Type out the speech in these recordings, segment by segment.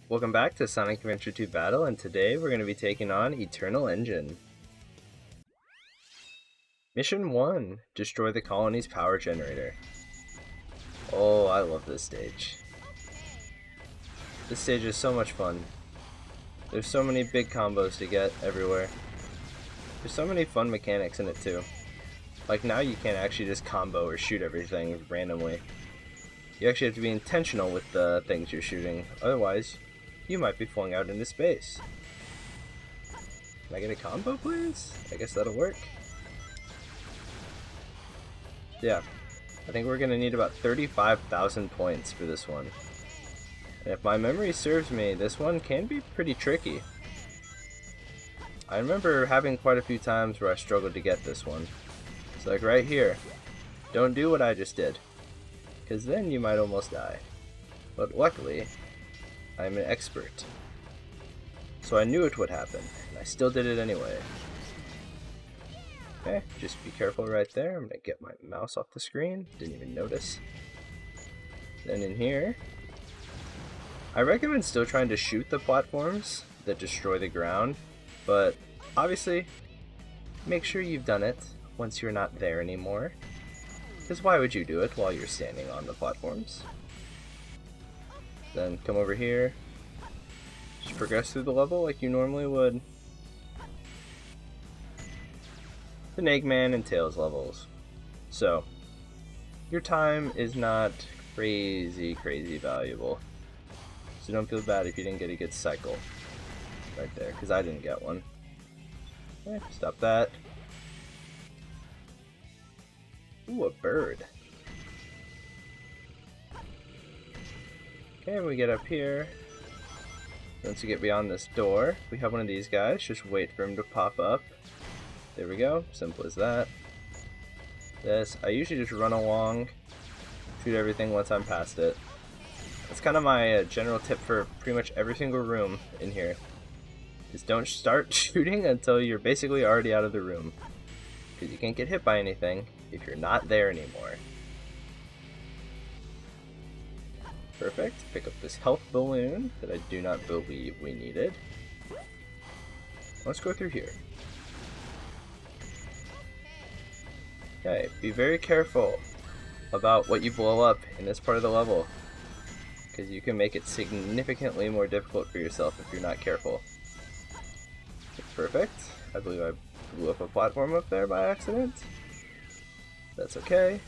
Welcome back to Sonic Adventure 2 Battle, and today we're going to be taking on Eternal Engine. Mission 1, destroy the colony's power generator. Oh, I love this stage. This stage is so much fun. There's so many big combos to get everywhere. There's so many fun mechanics in it too. Like now you can't actually just combo or shoot everything randomly. You actually have to be intentional with the things you're shooting, otherwise you might be falling out into space. Can I get a combo, please? I guess that'll work. Yeah, I think we're gonna need about 35,000 points for this one. And if my memory serves me, this one can be pretty tricky. I remember having quite a few times where I struggled to get this one. It's like right here. Don't do what I just did, because then you might almost die. But luckily, I'm an expert. So I knew it would happen, and I still did it anyway. Okay, just be careful right there. I'm gonna get my mouse off the screen. Didn't even notice. Then in here, I recommend still trying to shoot the platforms that destroy the ground, but obviously, make sure you've done it once you're not there anymore. Because why would you do it while you're standing on the platforms? Then come over here, just progress through the level like you normally would. The Eggman and Tails levels. So, your time is not crazy valuable. So don't feel bad if you didn't get a good cycle right there, because I didn't get one. Okay, stop that. Ooh, a bird. Okay, we get up here. Once we get beyond this door, we have one of these guys. Just wait for him to pop up. There we go. Simple as that. This, I usually just run along, shoot everything once I'm past it. That's kind of my general tip for pretty much every single room in here. Just don't start shooting until you're basically already out of the room, because you can't get hit by anything if you're not there anymore. Perfect. Pick up this health balloon that I do not believe we needed. Let's go through here. Okay, be very careful about what you blow up in this part of the level, because you can make it significantly more difficult for yourself if you're not careful. Perfect. I believe I blew up a platform up there by accident. That's okay.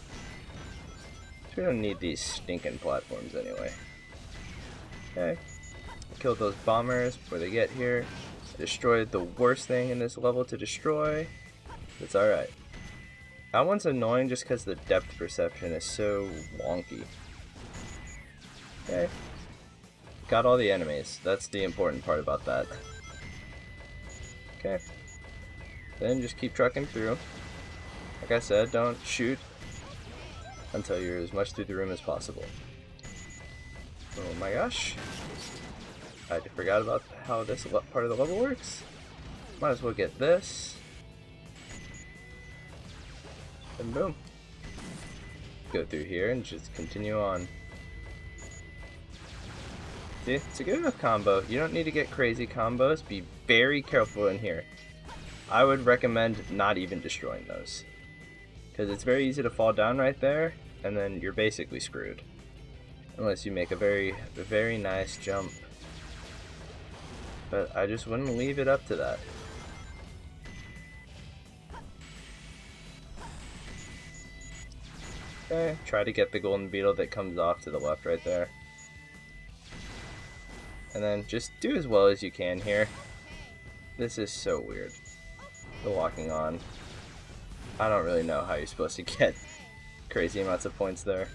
We don't need these stinking platforms anyway. Okay. Killed those bombers before they get here. I destroyed the worst thing in this level to destroy. It's alright. That one's annoying just because the depth perception is so wonky. Okay. Got all the enemies. That's the important part about that. Okay. Then just keep trucking through. Like I said, don't shoot until you're as much through the room as possible. Oh my gosh. I forgot about how this part of the level works. Might as well get this. And boom. Go through here and just continue on. See, it's a good enough combo. You don't need to get crazy combos. Be very careful in here. I would recommend not even destroying those, because it's very easy to fall down right there, and then you're basically screwed. Unless you make a very nice jump. But I just wouldn't leave it up to that. Okay, try to get the golden beetle that comes off to the left right there. And then just do as well as you can here. This is so weird. The locking on. I don't really know how you're supposed to get crazy amounts of points there.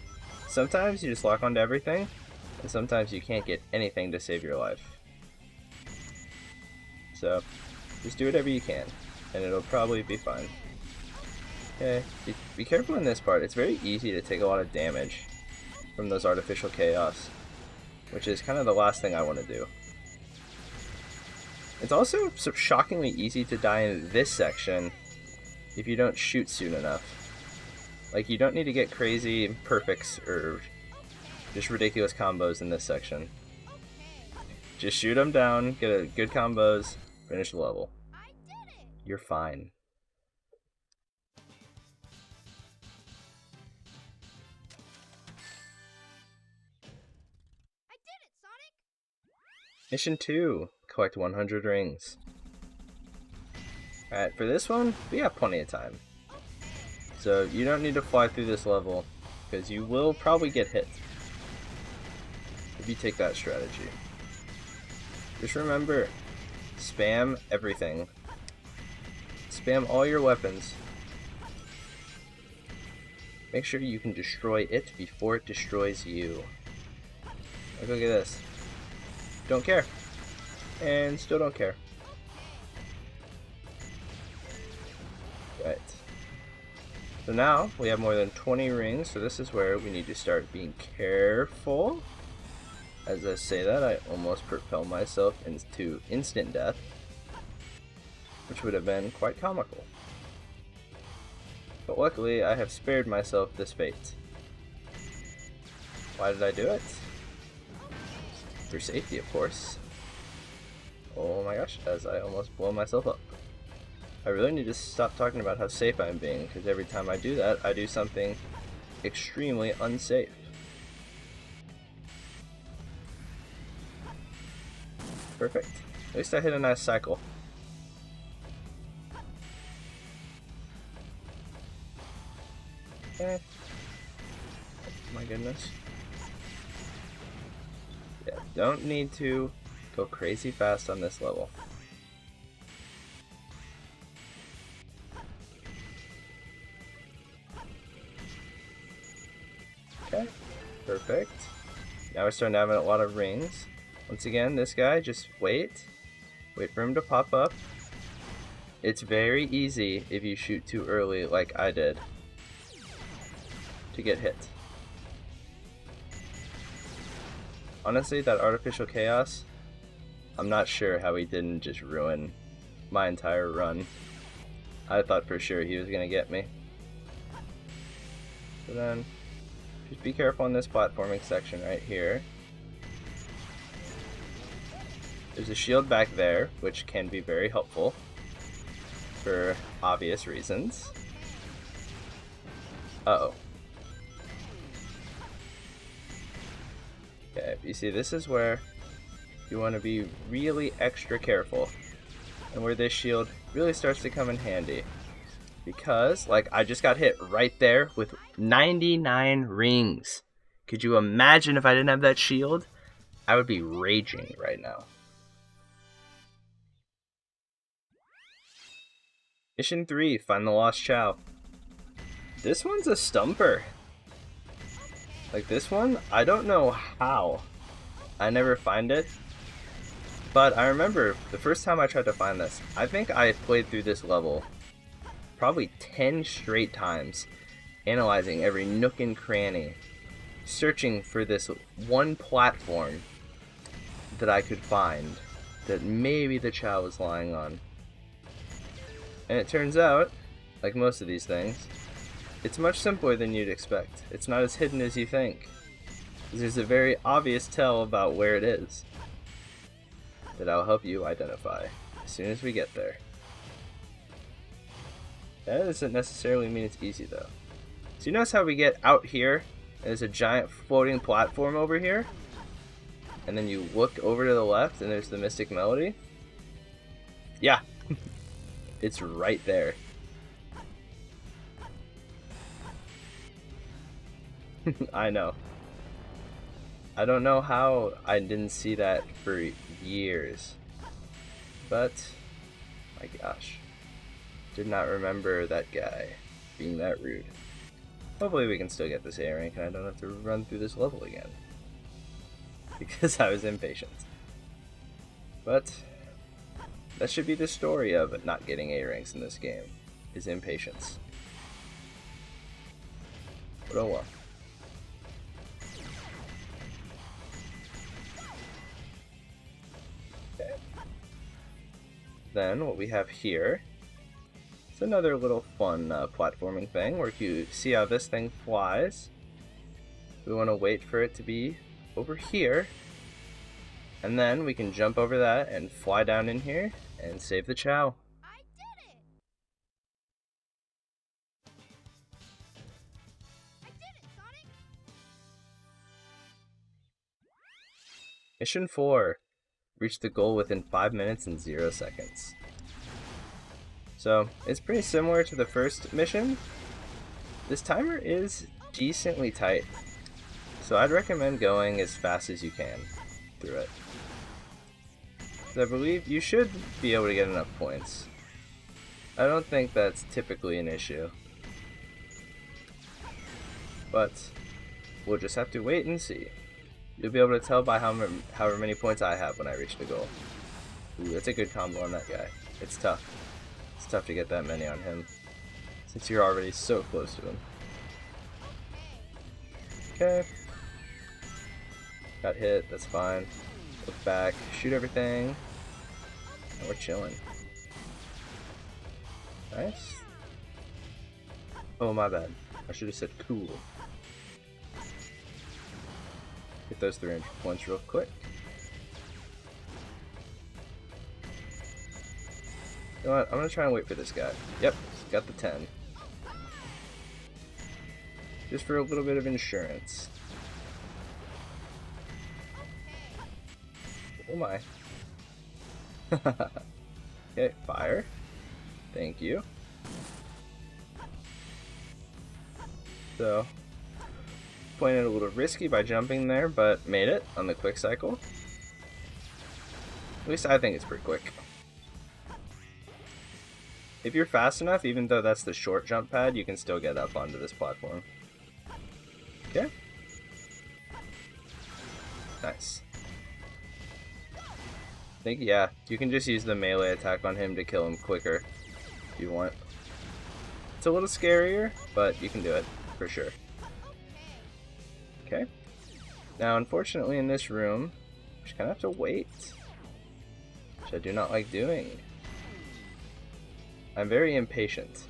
Sometimes you just lock onto everything, and sometimes you can't get anything to save your life. So, just do whatever you can, and it'll probably be fine. Okay, be careful in this part. It's very easy to take a lot of damage from those artificial chaos, which is kind of the last thing I want to do. It's also shockingly easy to die in this section if you don't shoot soon enough. Like, you don't need to get crazy perfects or just ridiculous combos in this section. Just shoot them down, get a good combos, finish the level. You're fine. Mission 2, collect 100 rings. Alright, for this one, we have plenty of time. So you don't need to fly through this level, because you will probably get hit if you take that strategy. Just remember, spam everything. Spam all your weapons. Make sure you can destroy it before it destroys you. Look at this. Don't care. And still don't care. Right. So now we have more than 20 rings, so this is where we need to start being careful. As I say that, I almost propel myself into instant death, which would have been quite comical. But luckily, I have spared myself this fate. Why did I do it? For safety, of course. Oh my gosh, as I almost blow myself up. I really need to stop talking about how safe I'm being, because every time I do that, I do something extremely unsafe. Perfect. At least I hit a nice cycle. Eh. My goodness. Yeah, don't need to go crazy fast on this level. Okay, perfect. Now we're starting to have a lot of rings. Once again, this guy, just wait for him to pop up. It's very easy if you shoot too early like I did to get hit. Honestly, that artificial chaos, I'm not sure how he didn't just ruin my entire run. I thought for sure he was gonna get me. So then, just be careful in this platforming section right here. There's a shield back there, which can be very helpful for obvious reasons. Uh-oh. Okay, you see, this is where you want to be really extra careful, and where this shield really starts to come in handy. Because, like, I just got hit right there with 99 rings. Could you imagine if I didn't have that shield? I would be raging right now. Mission 3, find the lost Chao. This one's a stumper. Like this one, I don't know how I never find it. But I remember the first time I tried to find this, I think I played through this level probably 10 straight times, analyzing every nook and cranny, searching for this one platform that I could find that maybe the Chao was lying on. And it turns out, like most of these things, it's much simpler than you'd expect. It's not as hidden as you think. There's a very obvious tell about where it is that I'll help you identify as soon as we get there. That doesn't necessarily mean it's easy though. So you notice how we get out here, and there's a giant floating platform over here? And then you look over to the left and there's the Mystic Melody? Yeah. It's right there. I know. I don't know how I didn't see that for years. But, my gosh. Did not remember that guy being that rude. Hopefully we can still get this A rank and I don't have to run through this level again. Because I was impatient. But that should be the story of not getting A ranks in this game, is impatience. But oh well. Okay. Then what we have here is another little fun platforming thing where you see how this thing flies. We want to wait for it to be over here. And then we can jump over that and fly down in here and save the Chao. I did it! I did it, Sonic! Mission 4. Reach the goal within 5 minutes and 0 seconds. So, it's pretty similar to the first mission. This timer is decently tight, so I'd recommend going as fast as you can through it. I believe you should be able to get enough points. I don't think that's typically an issue, but we'll just have to wait and see. You'll be able to tell by however many points I have when I reach the goal. Ooh, that's a good combo on that guy. It's tough. It's tough to get that many on him, since you're already so close to him. Okay. Got hit, that's fine. Look back, shoot everything, and we're chilling. Nice. Oh, my bad. I should have said cool. Get those 300 points real quick. You know what? I'm gonna try and wait for this guy. Yep, got the 10. Just for a little bit of insurance. Oh my. Okay, fire. Thank you. So, playing it a little risky by jumping there, but made it on the quick cycle. At least I think it's pretty quick. If you're fast enough, even though that's the short jump pad, you can still get up onto this platform. Okay. Nice. I think, yeah, you can just use the melee attack on him to kill him quicker if you want. It's a little scarier, but you can do it for sure. Okay. Now, unfortunately, in this room, you just kind of have to wait, which I do not like doing. I'm very impatient.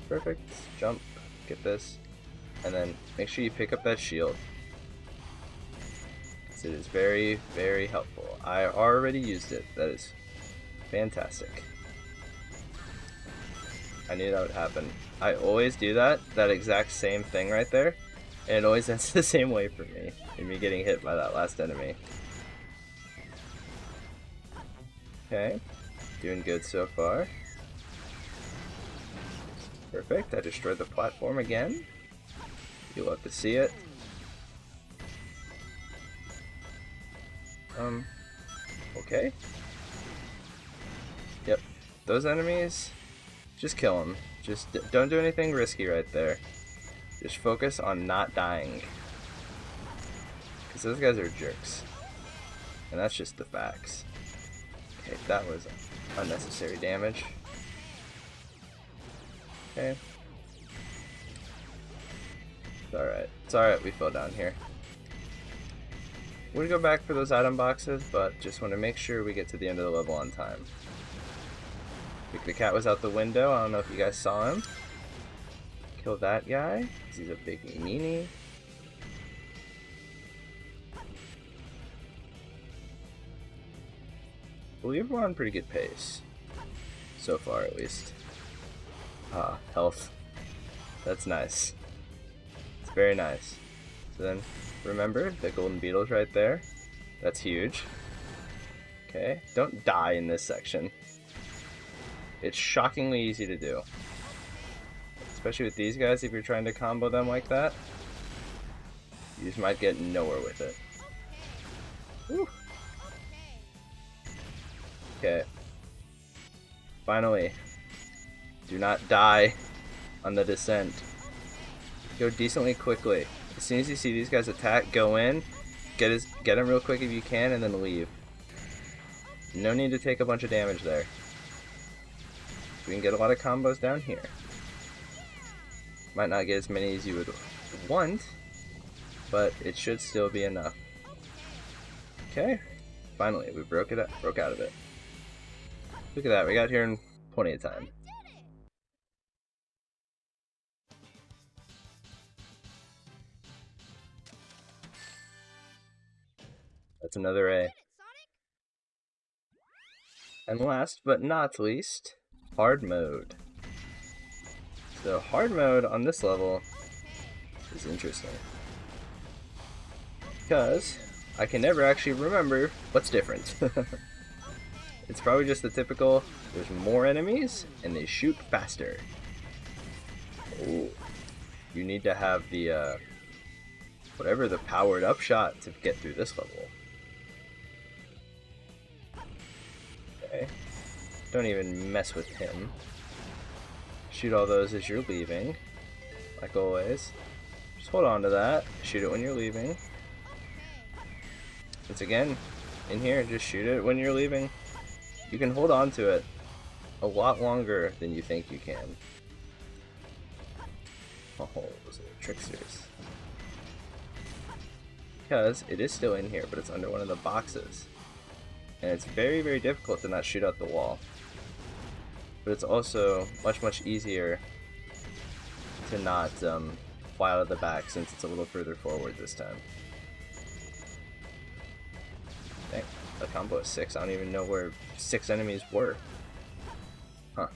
Perfect. Jump. Get this. And then make sure you pick up that shield. It is very, very helpful. I already used it. That is fantastic. I knew that would happen. I always do that exact same thing right there, and it always ends the same way for me, and me getting hit by that last enemy. Okay, doing good so far. Perfect, I destroyed the platform again. You love to see it. Okay. Yep, those enemies, just kill them. Just don't do anything risky right there. Just focus on not dying. Because those guys are jerks. And that's just the facts. Okay, that was unnecessary damage. Okay. It's alright. It's alright, we fell down here. We're gonna go back for those item boxes, but just want to make sure we get to the end of the level on time. The cat was out the window. I don't know if you guys saw him. Kill that guy, because he's a big meanie. I believe we're on pretty good pace. So far, at least. Ah, health. That's nice. It's very nice. So then, remember, the golden beetle's right there. That's huge. Okay, don't die in this section. It's shockingly easy to do. Especially with these guys, if you're trying to combo them like that. You just might get nowhere with it. Whew. Okay. Finally. Do not die on the descent. Go decently quickly. As soon as you see these guys attack, go in, get him real quick if you can, and then leave. No need to take a bunch of damage there. We can get a lot of combos down here. Might not get as many as you would want, but it should still be enough. Okay, finally we broke out of it. Look at that, we got here in plenty of time. That's another A. Did it, Sonic? And last but not least, hard mode. So hard mode on this level Okay. is interesting, because I can never actually remember what's different. It's probably just the typical, there's more enemies and they shoot faster. Oh, you need to have the whatever the powered up shot to get through this level. Okay, don't even mess with him. Shoot all those as you're leaving, like always. Just hold on to that, shoot it when you're leaving. Once again, in here, just shoot it when you're leaving. You can hold on to it a lot longer than you think you can. Oh, those little tricksters. Because it is still in here, but it's under one of the boxes. And it's very, very difficult to not shoot out the wall. But it's also much easier to not fly out of the back, since it's a little further forward this time. Dang, the combo is 6. I don't even know where 6 enemies were. Huh.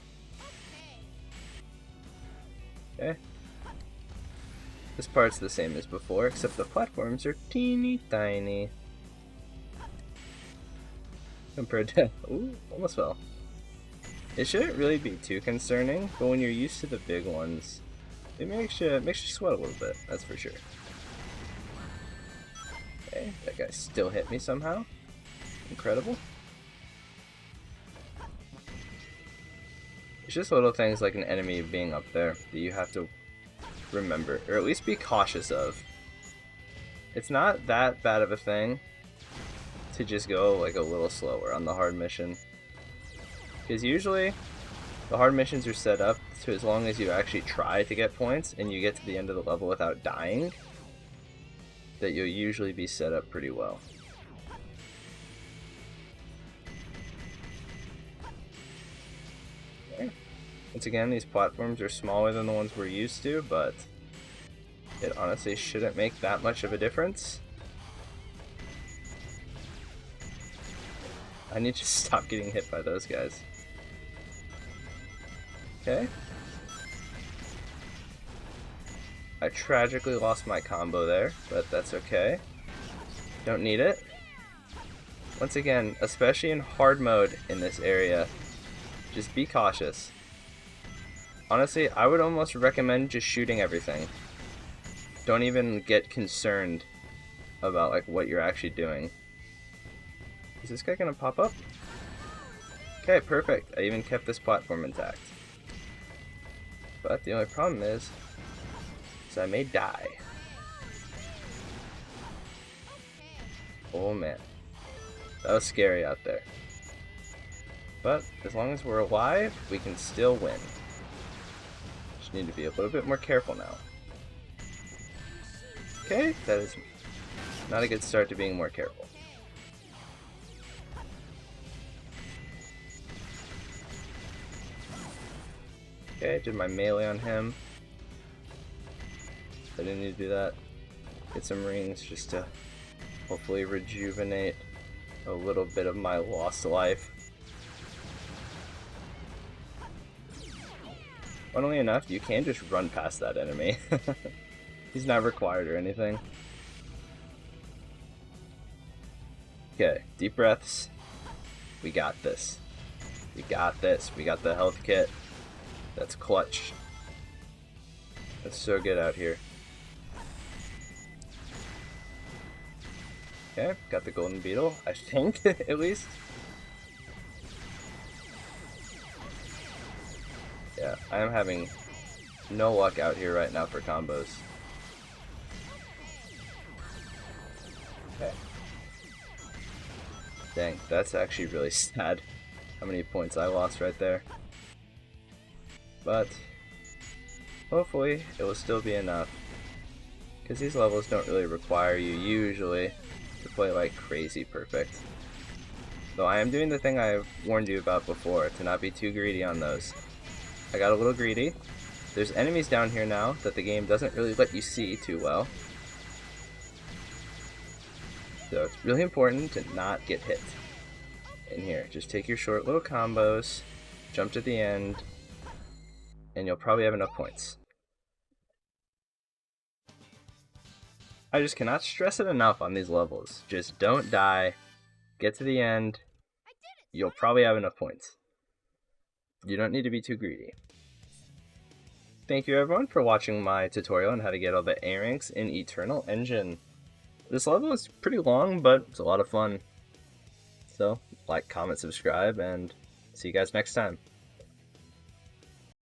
Okay. This part's the same as before, except the platforms are teeny tiny. Compared to... Ooh, almost fell. It shouldn't really be too concerning, but when you're used to the big ones, it makes you sweat a little bit, that's for sure. Okay, that guy still hit me somehow. Incredible. It's just little things like an enemy being up there that you have to remember, or at least be cautious of. It's not that bad of a thing to just go like a little slower on the hard mission, because usually the hard missions are set up to, as long as you actually try to get points and you get to the end of the level without dying, that you'll usually be set up pretty well. Okay. Once again, these platforms are smaller than the ones we're used to, but it honestly shouldn't make that much of a difference. I need to stop getting hit by those guys. Okay. I tragically lost my combo there, but that's okay. Don't need it. Once again, especially in hard mode in this area, just be cautious. Honestly, I would almost recommend just shooting everything. Don't even get concerned about like what you're actually doing. Is this guy gonna pop up? Okay, perfect. I even kept this platform intact. But the only problem is I may die. Oh man. That was scary out there. But as long as we're alive, we can still win. Just need to be a little bit more careful now. Okay, that is not a good start to being more careful. Okay, did my melee on him. I didn't need to do that. Get some rings just to hopefully rejuvenate a little bit of my lost life. Funnily enough, you can just run past that enemy. He's not required or anything. Okay, deep breaths. We got this. We got this. We got the health kit. That's clutch. That's so good out here. Okay, got the golden beetle, I think, at least. Yeah, I am having no luck out here right now for combos. Okay. Dang, that's actually really sad how many points I lost right there. But hopefully it will still be enough, because these levels don't really require you usually to play like crazy perfect. Though I am doing the thing I've warned you about before, to not be too greedy on those. I got a little greedy. There's enemies down here now that the game doesn't really let you see too well. So it's really important to not get hit. In here, just take your short little combos, jump to the end, and you'll probably have enough points. I just cannot stress it enough on these levels. Just don't die, get to the end, you'll probably have enough points. You don't need to be too greedy. Thank you everyone for watching my tutorial on how to get all the A ranks in Eternal Engine. This level is pretty long, but it's a lot of fun. So, like, comment, subscribe, and see you guys next time.